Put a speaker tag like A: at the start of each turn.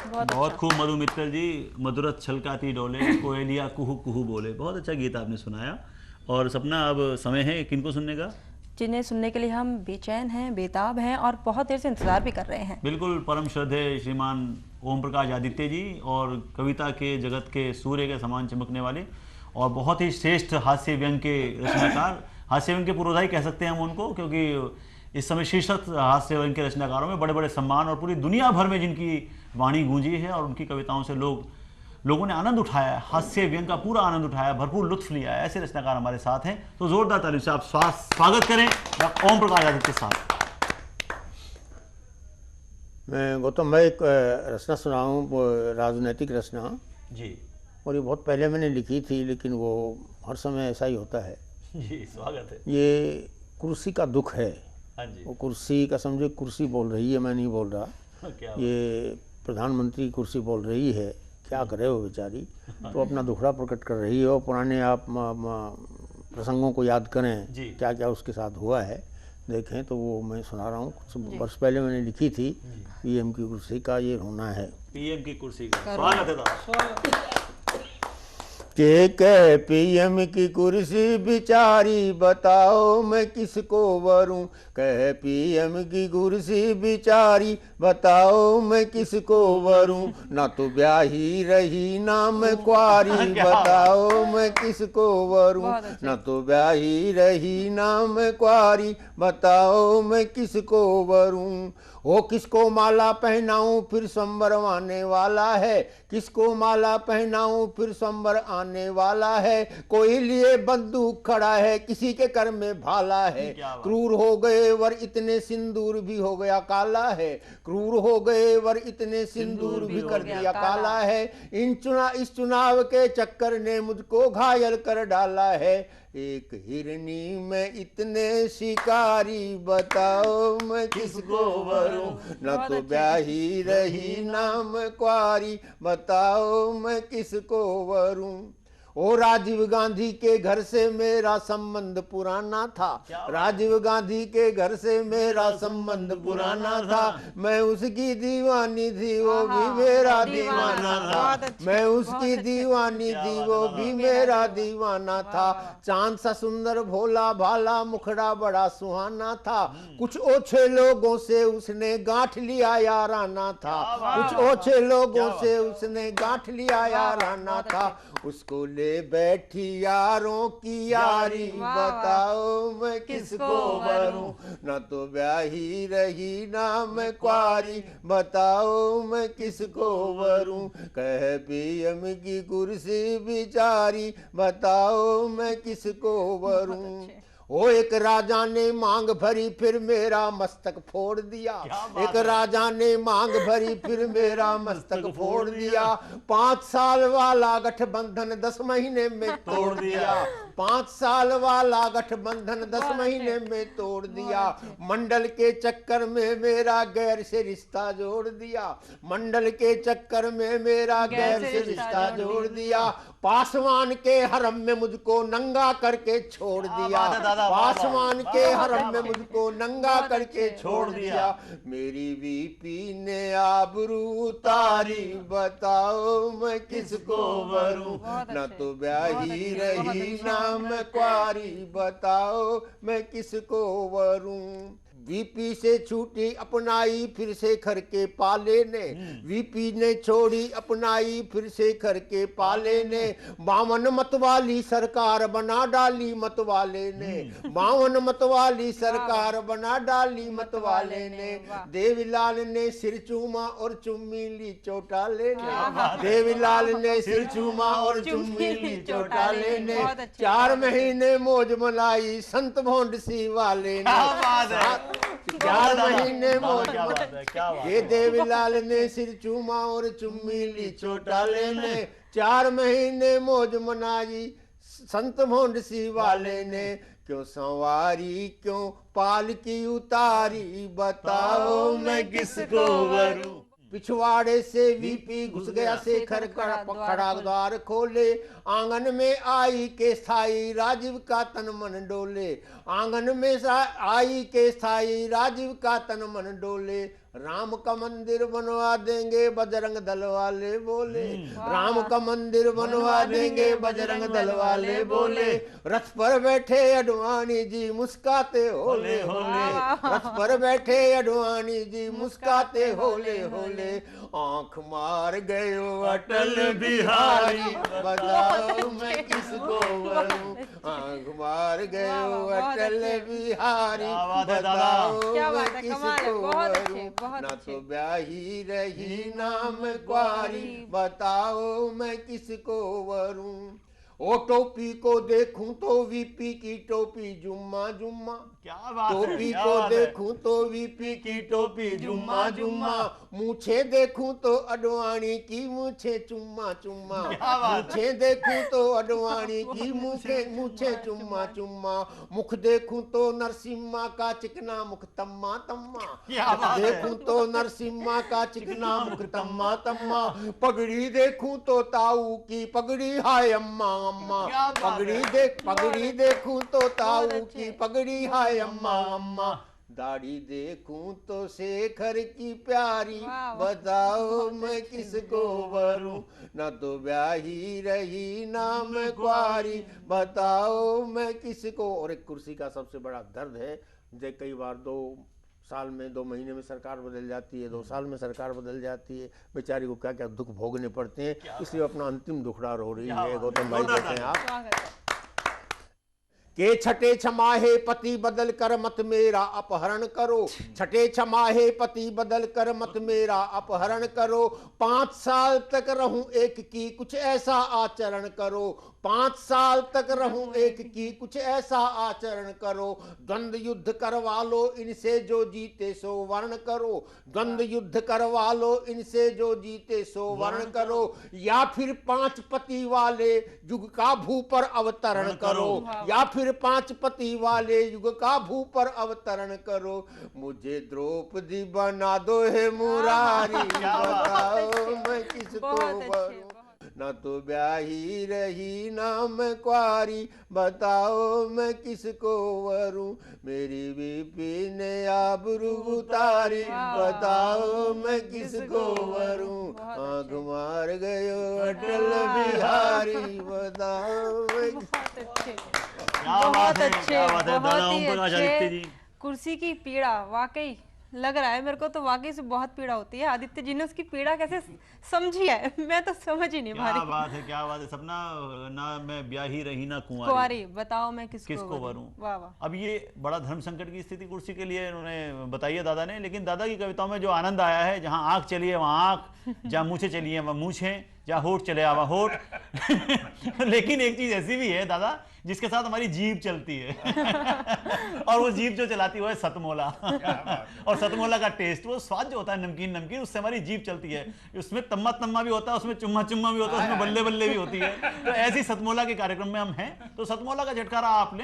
A: बहुत खूब मधु मित्तल जी। मधुरत छलकाती डोले, कोयलिया कुहू कुहू बोले। बहुत अच्छा गीत आपने सुनाया। और सपना, अब समय है किनको सुनने का?
B: जिन्हें सुनने के लिए हम बेचैन हैं, बेताब हैं और बहुत देर से इंतजार भी कर रहे हैं।
A: बिल्कुल, परम श्रद्धेय श्रीमान ओम प्रकाश आदित्य जी, और कविता के जगत के सूर्य के समान चमकने वाले और बहुत ही श्रेष्ठ हास्य व्यंग के रचनाकार, हास्य व्यंग के पुरोधाई कह सकते हैं हम उनको, क्योंकि इस समय शीर्षक हास्य व्यंग के रचनाकारों में बड़े बड़े सम्मान और पूरी दुनिया भर में जिनकी वाणी गूंजी है और उनकी कविताओं से लोगों ने आनंद उठाया है, हास्य व्यंग का पूरा आनंद उठाया, भरपूर लुत्फ लिया है, ऐसे रचनाकार हमारे साथ हैं। तो जोरदार तालियों से आप स्वागत करें ओम प्रकाश आदित्य साहब।
C: मैं गौतम, मैं एक रचना सुनाऊँ, राजनैतिक रचना
A: जी
C: और ये बहुत पहले मैंने लिखी थी, लेकिन वो हर समय ऐसा ही होता है।
A: जी, स्वागत है।
C: ये कुर्सी का दुख है।
A: हाँ जी।
C: वो कुर्सी का, समझो कुर्सी बोल रही है, मैं नहीं बोल रहा।
A: क्या
C: ये प्रधानमंत्री कुर्सी बोल रही है, क्या करे वो बेचारी। तो अपना दुखड़ा प्रकट कर रही है और पुराने आप प्रसंगों को याद करें, क्या क्या उसके साथ हुआ है देखें। तो वो मैं सुना रहा हूँ, कुछ वर्ष पहले मैंने लिखी थी। पीएम की कुर्सी का ये रोना है।
A: पीएम की कुर्सी का स्वागत है दादा।
C: के कह पीएम की कुर्सी बिचारी, बताओ मैं किसको वरूं। कह पीएम की कुर्सी बिचारी, बताओ मैं किसको वरूं। ना तो ब्याही रही ना मैं कुआरी, बताओ मैं किसको वरूं। ना तो ब्याही रही ना मैं कुआरी, बताओ मैं किसको वरूं। ओ किसको माला पहनाऊं फिर संबर आने वाला है। किसको माला पहनाऊं फिर संबर आने वाला है। कोई लिए बंदूक खड़ा है, किसी के कर में भाला है। क्रूर हो गए वर इतने सिंदूर भी हो गया काला है। क्रूर हो गए वर इतने सिंदूर भी कर दिया काला है। इस चुनाव के चक्कर ने मुझको घायल कर डाला है। एक हिरनी में इतने शिकारी, बताओ मैं किसको वरूं। न तो ब्याही रही ना मैं कुआरी, बताओ मैं किसको वरूं। ओ राजीव गांधी के घर से मेरा संबंध पुराना था। राजीव गांधी के घर से मेरा संबंध पुराना था। मैं उसकी दीवानी थी, वो भी मेरा दीवाना था। मैं उसकी दीवानी थी, वो भी मेरा दीवाना था। चांद सा सुंदर भोला भाला, मुखड़ा बड़ा सुहाना था। कुछ ओछे लोगों से उसने गांठ लिया याराना था। कुछ ओछे लोगों से उसने गांठ लिया याराना था। उसको ले बैठी यारों की यारी, बताओ मैं किसको वरूं। न तो ब्याही रही ना मैं कुआरी, बताओ मैं किसको वरूं। कह पीएम की कुर्सी बिचारी, बताओ मैं किसको वरूं। ओ एक राजा ने मांग भरी फिर मेरा मस्तक फोड़ दिया। एक राजा ने मांग भरी फिर मेरा मस्तक फोड़ दिया। 5 साल वाला गठबंधन 10 महीने में तोड़ दिया। 5 साल वाला गठबंधन 10 महीने में तोड़ दिया। मंडल के चक्कर में मेरा गैर से रिश्ता जोड़ दिया। मंडल के चक्कर में मेरा गैर से रिश्ता जोड़ दिया। पासवान के हरम में मुझको नंगा करके छोड़ दिया। पासवान के हरम में मुझको नंगा करके छोड़ दिया। मेरी बीपी ने आबरू उतारी, बताओ मैं किसको वरूं। न तो ब्याही रही ना मैं कुआरी, बताओ मैं किसको वरूं। वीपी से छूटी अपनाई फिर से खर के पाले ने। वीपी ने छोड़ी अपनाई फिर से खर के पाले ने। 52 मत वाली सरकार बना डाली मत वाले ने। 52 मत वाली सरकार बना डाली मत वाले ने। देवीलाल ने सिर चूमा और चुम्मी ली चौटाले ने। देवीलाल ने सिर चूमा और चुम्मी ली चौटाले ने। 4 महीने मौज मलाई संत भोंड सी वाले ने। 4 महीने मौज ये देवीलाल ने सिर चूमा और चुम्मी ली चौटाले ने। 4 महीने मौज मनाई संत भोंड सी वाले ने। क्यों सवारी क्यों पालकी उतारी, बताओ मैं किसको वरूं। पिछवाड़े से वीपी घुस गया शेखर खड़ा द्वार खोले। आंगन में आई के स्थाई राजीव का तन मन डोले। आंगन में आई के स्थाई राजीव का तन मन डोले। राम का मंदिर बनवा देंगे बजरंग दल वाले बोले, राम का मंदिर बनवा देंगे बजरंग दल वाले बोले, रथ पर बैठे अडवाणी जी मुस्काते होले होले, रथ पर बैठे अडवाणी जी मुस्काते होले होले, आंख मार गयो अटल बिहारी बताओ मैं किसको वरूं, आंख मार गयो अटल बिहारी बताओ मैं किसको वरूं, ना तो ब्याही रही नाम क्वारी बताओ मैं किसको वरूं, ओ टोपी को देखूं तो वीपी की टोपी जुम्मा जुम्मा,
A: क्या बात है,
C: टोपी
A: क्या
C: को
A: बात है।
C: देखूं तो वीपी की टोपी जुम्मा जुम्मा, मूछे देखूं तो अडवाणी की मूछे चुम्मा चुम्मा,
A: क्या बात है।
C: मूछे देखूं तो अडवाणी की मूछे मूछे चुम्मा चुम्मा, मुख देखूं तो नरसिम्हा का चिकना मुख तम्मा तम्मा,
A: क्या बात है।
C: देखूं तो नरसिम्हा का चिकना मुख तम्मा तम्मा, पगड़ी देखूं तो ताऊ की पगड़ी हाय अम्मा अम्मा,
A: क्या बात है।
C: पगड़ी देखूं तो ताऊ
B: अच्छे।
C: की पगड़ी हाय अम्मा अम्मा, दाढ़ी देखूं तो शेखर की प्यारी
B: वाह, वाह,
C: बताओ
B: बहुत
C: मैं
B: अच्छे।
C: किसको वरूं, ना तो ब्याही रही ना मैं कुआरी बताओ मैं किसको। और एक कुर्सी का सबसे बड़ा दर्द है, जो कई बार 2 साल में 2 महीने में सरकार बदल जाती है, 2 साल में सरकार बदल जाती है, बेचारी को क्या क्या दुख भोगने पड़ते हैं, इसलिए अपना अंतिम दुखड़ा रो रही है। गौतम भाई कहते हैं आप
B: स्वागत है।
C: के छठे छमाहे पति बदल कर मत मेरा अपहरण करो, छठे छमाहे पति बदल कर मत मेरा अपहरण करो, 5 साल तक रहूं एक की कुछ ऐसा आचरण करो, 5 साल तक रहूं एक की कुछ ऐसा आचरण करो, द्वंद्व युद्ध करवा लो इनसे जो जीते सो वर्ण करो, द्वंद्व युद्ध करवा लो इनसे जो जीते सो वर्ण करो, या फिर 5 पति वाले युग का भू पर अवतरण करो, या फिर 5 पति वाले युग का भू पर अवतरण करो, मुझे द्रौपदी बना दो हे मुरारी बताओ मैं किसको
B: बहुत अच्छे,
C: वरूं, ना तो ब्याही रही ना मैं कुआरी बताओ मैं किसको वरूं, मेरी बीपी ने आबरू उतारी बताओ मैं किसको वरूं, आंख मार गयो अटल बिहारी बताओ मैं
B: बहुत अच्छे,
A: क्या बात
B: बहुत
A: है,
B: अच्छे,
A: क्या बात है, दादा
B: बहुत
A: ओम
B: ही
A: प्रकाश आदित्य
B: अच्छे।
A: जी।
B: कुर्सी की पीड़ा वाकई लग रहा है मेरे को तो वाकई से बहुत पीड़ा होती है। आदित्य जी ने उसकी पीड़ा कैसे समझी है मैं तो समझ ही नहीं पा
A: क्या
B: रही।
A: बात है, क्या बात है। सपना ना मैं ब्याही रही ना कुंवारी
B: कुंवारी बताओ मैं
A: किसको वरूं।
B: वाह वाह,
A: अब ये बड़ा धर्म संकट की स्थिति कुर्सी के लिए उन्होंने बताई है दादा ने, लेकिन दादा की कविताओं में जो आनंद आया है, जहां आंख चली है वहां आंख, जहां मूछे चली है वहां मूछे, जहां होठ चले वहां होठ लेकिन एक चीज ऐसी भी है दादा जिसके साथ हमारी जीभ चलती है और वो जीभ जो चलाती है वो है सतमोला और सतमोला का टेस्ट, वो स्वाद जो होता है नमकीन नमकीन, उससे हमारी जीभ चलती है। उसमें तम्मा तम्मा भी होता है, उसमें चुम्मा चुम्मा भी होता है, उसमें बल्ले बल्ले भी होती है। तो ऐसी सतमोला के कार्यक्रम में हम हैं, तो सतमोला का झटकारा आप लें।